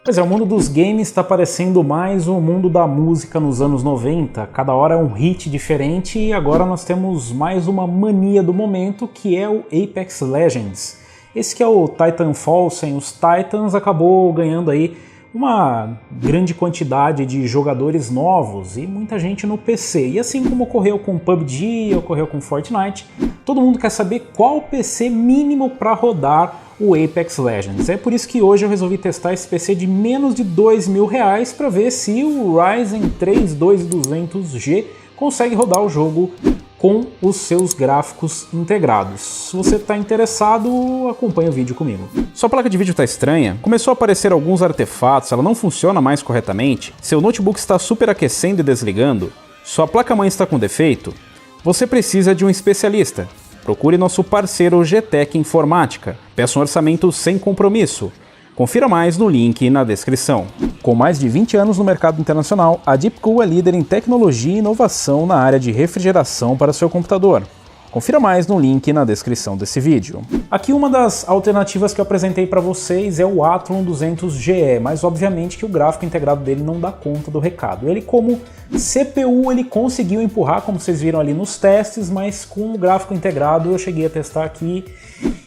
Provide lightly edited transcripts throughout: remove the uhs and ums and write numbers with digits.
Pois é, o mundo dos games está parecendo mais o mundo da música nos anos 90. Cada hora é um hit diferente e agora nós temos mais uma mania do momento, que é o Apex Legends. Esse que é o Titanfall sem os Titans acabou ganhando aí uma grande quantidade de jogadores novos e muita gente no PC. E assim como ocorreu com PUBG, ocorreu com Fortnite, todo mundo quer saber qual PC mínimo para rodar o Apex Legends. É por isso que hoje eu resolvi testar esse PC de menos de R$2.000 para ver se o Ryzen 3 2200G consegue rodar o jogo com os seus gráficos integrados. Se você está interessado, acompanha o vídeo comigo. Sua placa de vídeo está estranha? Começou a aparecer alguns artefatos, ela não funciona mais corretamente? Seu notebook está superaquecendo e desligando? Sua placa-mãe está com defeito? Você precisa de um especialista. Procure nosso parceiro GTEC Informática. Peça um orçamento sem compromisso. Confira mais no link na descrição. Com mais de 20 anos no mercado internacional, a Deepcool é líder em tecnologia e inovação na área de refrigeração para seu computador. Confira mais no link na descrição desse vídeo. Aqui uma das alternativas que eu apresentei para vocês é o Athlon 200GE, mas obviamente que o gráfico integrado dele não dá conta do recado. Ele como CPU ele conseguiu empurrar, como vocês viram ali nos testes, mas com o gráfico integrado eu cheguei a testar aqui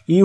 e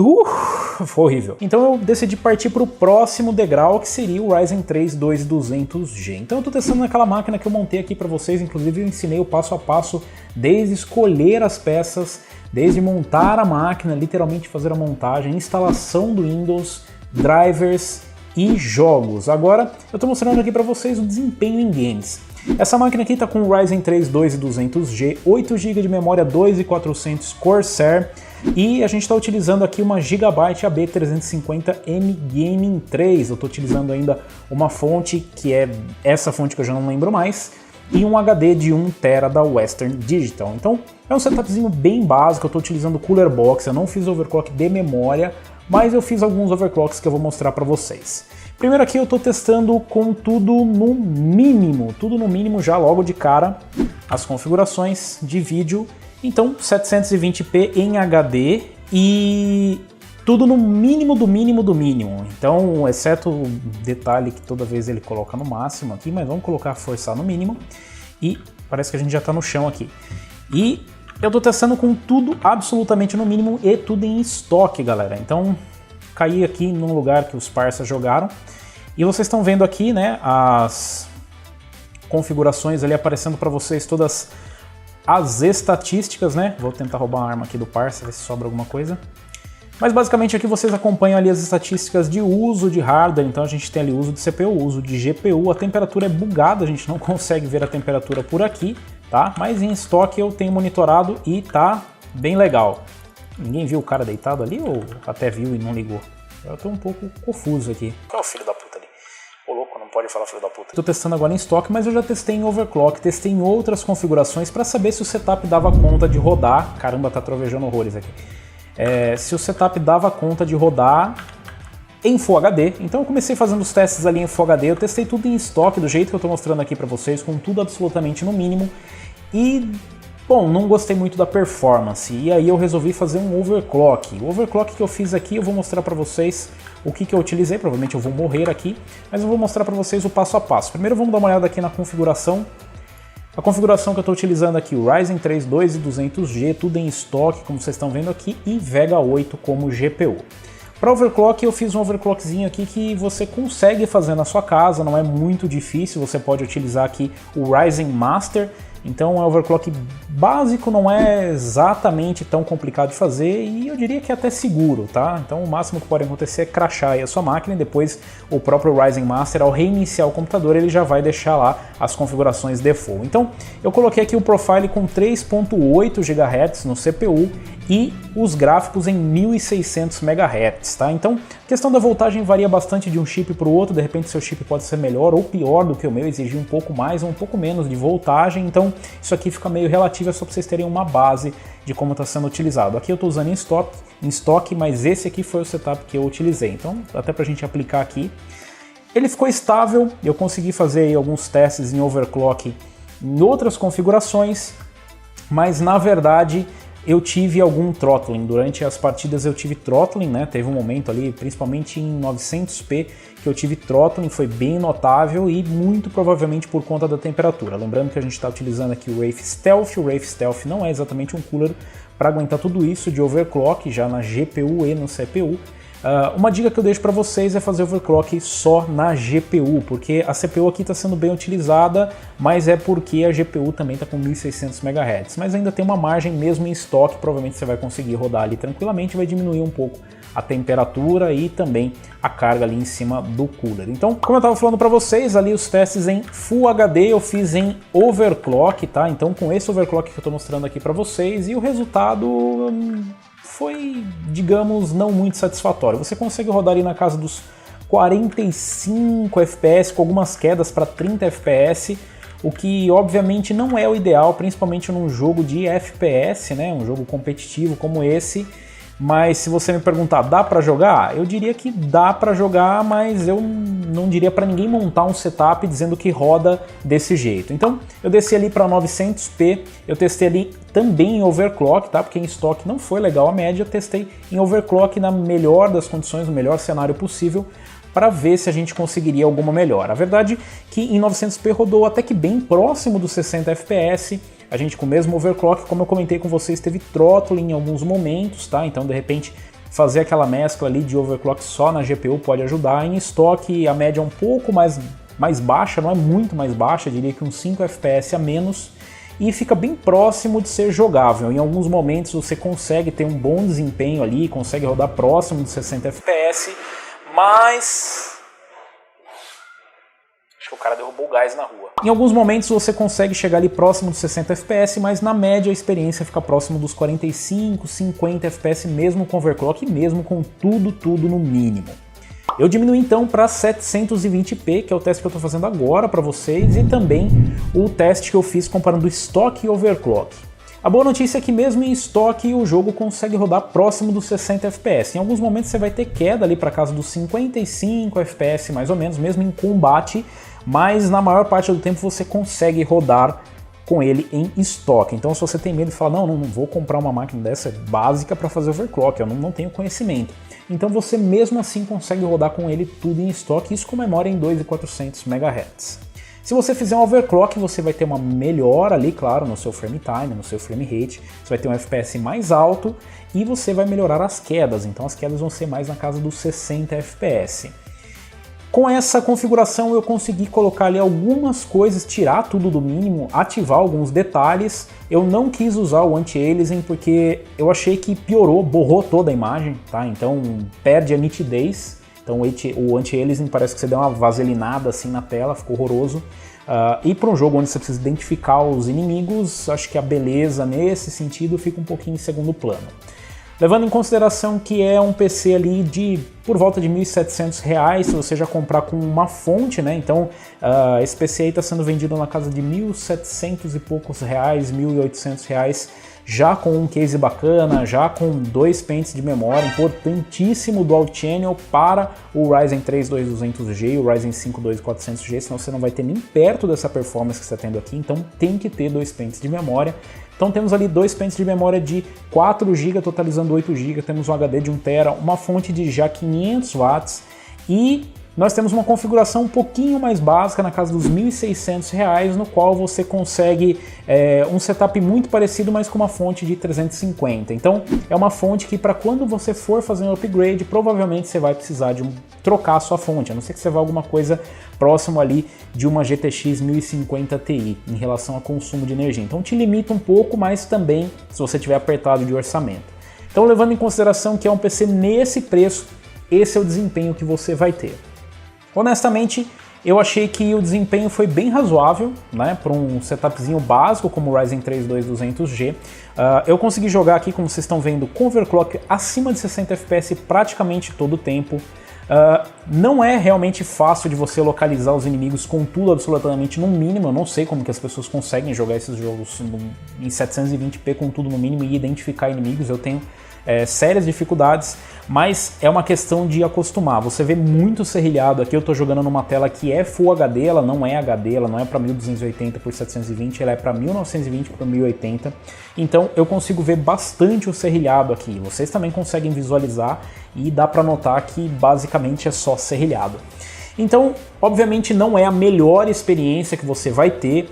foi horrível. Então eu decidi partir para o próximo degrau, que seria o Ryzen 3 2200G. Então eu estou testando naquela máquina que eu montei aqui para vocês, inclusive eu ensinei o passo a passo desde escolher as peças, desde montar a máquina, literalmente fazer a montagem, instalação do Windows, drivers e jogos. Agora eu estou mostrando aqui para vocês o desempenho em games. Essa máquina aqui está com o Ryzen 3 2200G, 8 GB de memória 2400 Corsair e a gente está utilizando aqui uma Gigabyte AB350M Gaming 3. Eu estou utilizando ainda uma fonte que é essa fonte que eu já não lembro mais e um HD de 1 TB da Western Digital. Então é um setupzinho bem básico, eu estou utilizando Cooler Box, eu não fiz overclock de memória, mas eu fiz alguns overclocks que eu vou mostrar para vocês. Primeiro aqui eu estou testando com tudo no mínimo já logo de cara, as configurações de vídeo, então 720p em HD e tudo no mínimo do mínimo, então exceto o detalhe que toda vez ele coloca no máximo aqui, mas vamos colocar forçar no mínimo e parece que a gente já está no chão aqui. E eu estou testando com tudo absolutamente no mínimo e tudo em estoque, galera, então caí aqui num lugar que os parceiros jogaram e vocês estão vendo aqui, né, as configurações ali aparecendo para vocês, todas as estatísticas, né, vou tentar roubar a arma aqui do parceiro, ver se sobra alguma coisa. Mas basicamente aqui vocês acompanham ali as estatísticas de uso de hardware, então a gente tem ali uso de CPU, uso de GPU, a temperatura é bugada, a gente não consegue ver a temperatura por aqui, tá? Mas em estoque eu tenho monitorado e tá bem legal. Ninguém viu o cara deitado ali ou até viu e não ligou? Eu tô um pouco confuso aqui. Qual é o filho da puta ali? Ô louco, não pode falar filho da puta. Tô testando agora em estoque, mas eu já testei em overclock, testei em outras configurações para saber se o setup dava conta de rodar. Caramba, tá trovejando horrores aqui. Se o setup dava conta de rodar em Full HD. Então eu comecei fazendo os testes ali em Full HD, eu testei tudo em estoque, do jeito que eu tô mostrando aqui para vocês, com tudo absolutamente no mínimo. E, bom, não gostei muito da performance, e aí eu resolvi fazer um overclock. O overclock que eu fiz aqui, eu vou mostrar para vocês o que eu utilizei, provavelmente eu vou morrer aqui, mas eu vou mostrar para vocês o passo a passo. Primeiro vamos dar uma olhada aqui na configuração. A configuração que eu estou utilizando aqui, o Ryzen 3 2200G, tudo em estoque, como vocês estão vendo aqui, e Vega 8 como GPU. Para overclock eu fiz um overclockzinho aqui que você consegue fazer na sua casa, não é muito difícil, você pode utilizar aqui o Ryzen Master. Então é um overclock básico, não é exatamente tão complicado de fazer e eu diria que é até seguro, tá? Então o máximo que pode acontecer é crashar aí a sua máquina e depois o próprio Ryzen Master, ao reiniciar o computador, ele já vai deixar lá as configurações default. Então eu coloquei aqui o profile com 3.8 GHz no CPU e os gráficos em 1600 MHz, tá? Então a questão da voltagem varia bastante de um chip para o outro, de repente seu chip pode ser melhor ou pior do que o meu, exigir um pouco mais ou um pouco menos de voltagem, então isso aqui fica meio relativo, é só para vocês terem uma base de como está sendo utilizado. Aqui eu estou usando em estoque, mas esse aqui foi o setup que eu utilizei, então até para a gente aplicar aqui. Ele ficou estável, eu consegui fazer aí alguns testes em overclock em outras configurações, mas na verdade eu tive algum throttling. Durante as partidas eu tive throttling, né? Teve um momento ali, principalmente em 900p, que eu tive throttling, foi bem notável e muito provavelmente por conta da temperatura. Lembrando que a gente está utilizando aqui o Wraith Stealth. O Wraith Stealth não é exatamente um cooler para aguentar tudo isso de overclock já na GPU e no CPU. Uma dica que eu deixo para vocês é fazer overclock só na GPU, porque a CPU aqui está sendo bem utilizada, mas é porque a GPU também está com 1600 MHz, mas ainda tem uma margem mesmo em estoque, provavelmente você vai conseguir rodar ali tranquilamente, vai diminuir um pouco a temperatura e também a carga ali em cima do cooler. Então, como eu estava falando para vocês, ali os testes em Full HD eu fiz em overclock, tá? Então com esse overclock que eu estou mostrando aqui para vocês, e o resultado foi, digamos, não muito satisfatório. Você consegue rodar ali na casa dos 45 FPS, com algumas quedas para 30 FPS, o que obviamente não é o ideal, principalmente num jogo de FPS, né? Um jogo competitivo como esse. Mas se você me perguntar, dá para jogar? Eu diria que dá para jogar, mas eu não diria para ninguém montar um setup dizendo que roda desse jeito. Então eu desci ali para 900p, eu testei ali também em overclock, tá? Porque em estoque não foi legal a média, testei em overclock na melhor das condições, no melhor cenário possível, para ver se a gente conseguiria alguma melhora. A verdade é que em 900p rodou até que bem próximo dos 60 FPS, a gente com o mesmo overclock, como eu comentei com vocês, teve throttling em alguns momentos, tá? Então de repente fazer aquela mescla ali de overclock só na GPU pode ajudar. Em estoque a média é um pouco mais baixa, não é muito mais baixa, diria que uns 5 FPS a menos, e fica bem próximo de ser jogável. Em alguns momentos você consegue ter um bom desempenho ali, consegue rodar próximo de 60 FPS, mas acho que o cara derrubou o gás na rua. Em alguns momentos você consegue chegar ali próximo dos 60 FPS, mas na média a experiência fica próximo dos 45, 50 FPS, mesmo com overclock e mesmo com tudo no mínimo. Eu diminui então para 720p, que é o teste que eu estou fazendo agora para vocês, e também o teste que eu fiz comparando estoque e overclock. A boa notícia é que mesmo em estoque o jogo consegue rodar próximo dos 60 FPS. Em alguns momentos você vai ter queda ali para casa dos 55 FPS mais ou menos, mesmo em combate, mas na maior parte do tempo você consegue rodar com ele em estoque. Então se você tem medo e fala, não vou comprar uma máquina dessa básica para fazer overclock, eu não tenho conhecimento. Então você mesmo assim consegue rodar com ele tudo em estoque, isso com memória em 2.400 MHz. Se você fizer um overclock, você vai ter uma melhora ali, claro, no seu frame time, no seu frame rate, você vai ter um FPS mais alto e você vai melhorar as quedas, então as quedas vão ser mais na casa dos 60 FPS. Com essa configuração eu consegui colocar ali algumas coisas, tirar tudo do mínimo, ativar alguns detalhes. Eu não quis usar o anti-aliasing porque eu achei que piorou, borrou toda a imagem, tá? Então perde a nitidez. Então o anti-aliasing parece que você deu uma vaselinada assim na tela, ficou horroroso. E para um jogo onde você precisa identificar os inimigos, acho que a beleza nesse sentido fica um pouquinho em segundo plano. Levando em consideração que é um PC ali de por volta de R$ 1.700, se você já comprar com uma fonte, né? Então esse PC aí está sendo vendido na casa de R$ 1.700 e poucos reais, R$ 1.800, já com um case bacana, já com 2 pentes de memória, importantíssimo Dual Channel para o Ryzen 3 2200G e o Ryzen 5 2400G, senão você não vai ter nem perto dessa performance que você está tendo aqui, então tem que ter 2 pentes de memória. Então temos ali 2 pentes de memória de 4 GB, totalizando 8 GB, temos um HD de 1 TB, uma fonte de já 500 watts e nós temos uma configuração um pouquinho mais básica, na casa dos R$ 1.600, no qual você consegue um setup muito parecido, mas com uma fonte de 350. Então é uma fonte que para quando você for fazer um upgrade, provavelmente você vai precisar de trocar a sua fonte, a não ser que você vá alguma coisa próximo ali de uma GTX 1050 Ti em relação ao consumo de energia. Então te limita um pouco, mas também se você tiver apertado de orçamento. Então levando em consideração que é um PC nesse preço, esse é o desempenho que você vai ter. Honestamente, eu achei que o desempenho foi bem razoável, né, para um setupzinho básico como o Ryzen 3 2200G. Eu consegui jogar aqui, como vocês estão vendo, com overclock acima de 60 FPS praticamente todo o tempo. Não é realmente fácil de você localizar os inimigos com tudo absolutamente no mínimo. Eu não sei como que as pessoas conseguem jogar esses jogos em 720p com tudo no mínimo e identificar inimigos. Eu tenho sérias dificuldades, mas é uma questão de acostumar. Você vê muito serrilhado aqui, eu estou jogando numa tela que é Full HD, ela não é HD, ela não é para 1280 por 720, ela é para 1920 por 1080, então eu consigo ver bastante o serrilhado aqui. Vocês também conseguem visualizar e dá para notar que basicamente é só serrilhado. Então, obviamente não é a melhor experiência que você vai ter.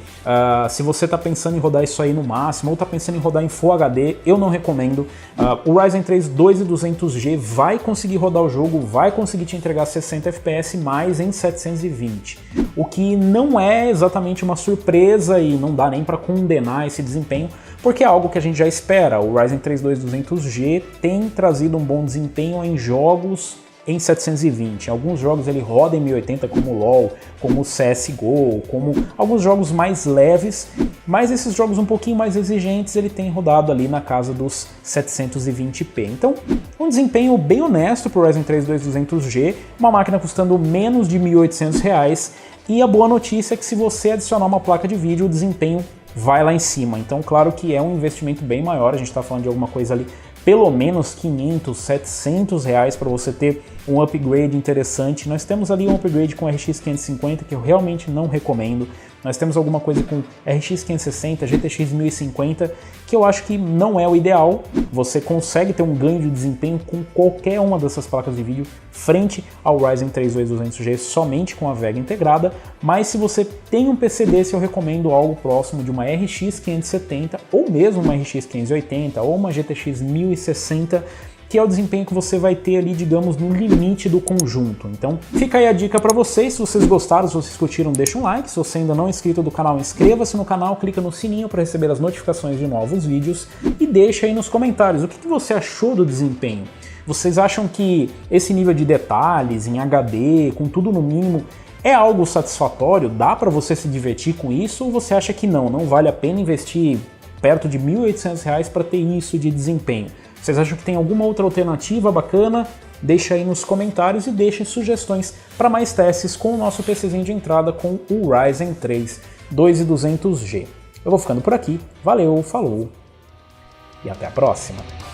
Se você está pensando em rodar isso aí no máximo ou está pensando em rodar em Full HD, eu não recomendo. O Ryzen 3 2200G vai conseguir rodar o jogo, vai conseguir te entregar 60 FPS mais em 720, o que não é exatamente uma surpresa e não dá nem para condenar esse desempenho, porque é algo que a gente já espera. O Ryzen 3 2200G tem trazido um bom desempenho em jogos em 720. Em alguns jogos ele roda em 1080 como o LoL, como o CSGO, como alguns jogos mais leves, mas esses jogos um pouquinho mais exigentes ele tem rodado ali na casa dos 720p. Então, um desempenho bem honesto para o Ryzen 3 2200G, uma máquina custando menos de R$ 1.800, e a boa notícia é que se você adicionar uma placa de vídeo, o desempenho vai lá em cima. Então, claro que é um investimento bem maior, a gente está falando de alguma coisa ali pelo menos 500, 700 reais para você ter um upgrade interessante. Nós temos ali um upgrade com RX 550 que eu realmente não recomendo. Nós temos alguma coisa com RX 560, GTX 1050, que eu acho que não é o ideal. Você consegue ter um ganho de desempenho com qualquer uma dessas placas de vídeo frente ao Ryzen 3 2200G somente com a Vega integrada, mas se você tem um PC desse, eu recomendo algo próximo de uma RX 570 ou mesmo uma RX 580 ou uma GTX 1060, que é o desempenho que você vai ter ali, digamos, no limite do conjunto. Então fica aí a dica para vocês. Se vocês gostaram, se vocês curtiram, deixa um like. Se você ainda não é inscrito do canal, inscreva-se no canal, clica no sininho para receber as notificações de novos vídeos e deixa aí nos comentários o que você achou do desempenho. Vocês acham que esse nível de detalhes em HD, com tudo no mínimo, é algo satisfatório? Dá para você se divertir com isso? Ou você acha que não vale a pena investir perto de R$ 1.800 para ter isso de desempenho? Vocês acham que tem alguma outra alternativa bacana? Deixa aí nos comentários e deixem sugestões para mais testes com o nosso PCzinho de entrada com o Ryzen 3 2200G. Eu vou ficando por aqui, valeu, falou e até a próxima!